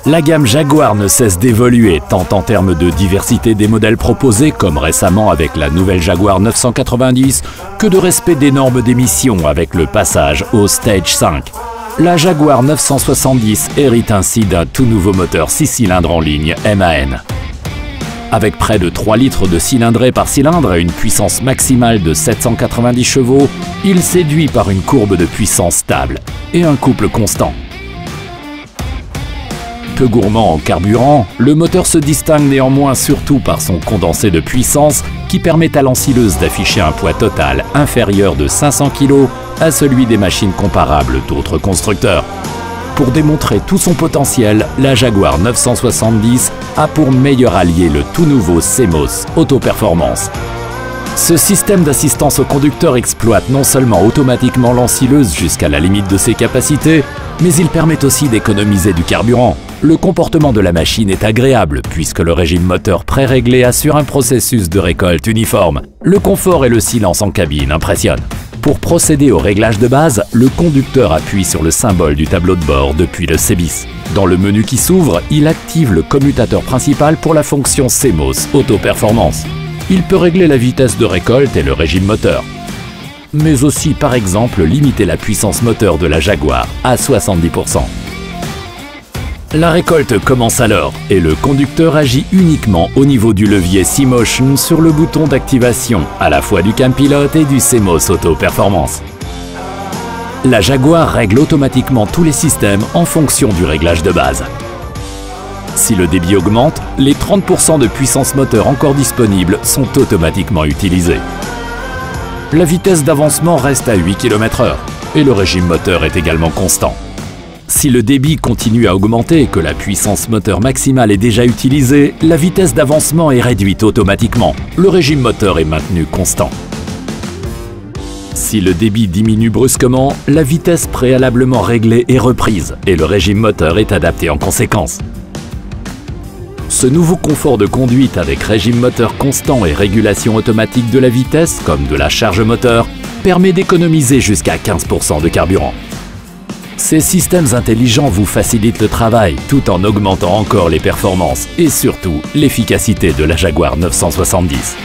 La gamme Jaguar ne cesse d'évoluer, tant en termes de diversité des modèles proposés, comme récemment avec la nouvelle Jaguar 990, que de respect des normes d'émission avec le passage au Stage 5. La Jaguar 970 hérite ainsi d'un tout nouveau moteur 6 cylindres en ligne MAN. Avec près de 3 litres de cylindrée par cylindre et une puissance maximale de 790 chevaux, il séduit par une courbe de puissance stable et un couple constant. Peu gourmand en carburant, le moteur se distingue néanmoins surtout par son condensé de puissance qui permet à l'ensileuse d'afficher un poids total inférieur de 500 kg à celui des machines comparables d'autres constructeurs. Pour démontrer tout son potentiel, la Jaguar 970 a pour meilleur allié le tout nouveau CMOS Auto-Performance. Ce système d'assistance au conducteur exploite non seulement automatiquement l'ensileuse jusqu'à la limite de ses capacités, mais il permet aussi d'économiser du carburant. Le comportement de la machine est agréable puisque le régime moteur pré-réglé assure un processus de récolte uniforme. Le confort et le silence en cabine impressionnent. Pour procéder au réglage de base, le conducteur appuie sur le symbole du tableau de bord depuis le C-bis. Dans le menu qui s'ouvre, il active le commutateur principal pour la fonction CMOS Auto-Performance. Il peut régler la vitesse de récolte et le régime moteur, mais aussi par exemple limiter la puissance moteur de la Jaguar à 70%. La récolte commence alors et le conducteur agit uniquement au niveau du levier C-Motion sur le bouton d'activation à la fois du cam pilote et du CMOS Auto-Performance. La Jaguar règle automatiquement tous les systèmes en fonction du réglage de base. Si le débit augmente, les 30% de puissance moteur encore disponibles sont automatiquement utilisés. La vitesse d'avancement reste à 8 km/h et le régime moteur est également constant. Si le débit continue à augmenter et que la puissance moteur maximale est déjà utilisée, la vitesse d'avancement est réduite automatiquement. Le régime moteur est maintenu constant. Si le débit diminue brusquement, la vitesse préalablement réglée est reprise et le régime moteur est adapté en conséquence. Ce nouveau confort de conduite avec régime moteur constant et régulation automatique de la vitesse, comme de la charge moteur, permet d'économiser jusqu'à 15% de carburant. Ces systèmes intelligents vous facilitent le travail tout en augmentant encore les performances et surtout l'efficacité de la Jaguar 970.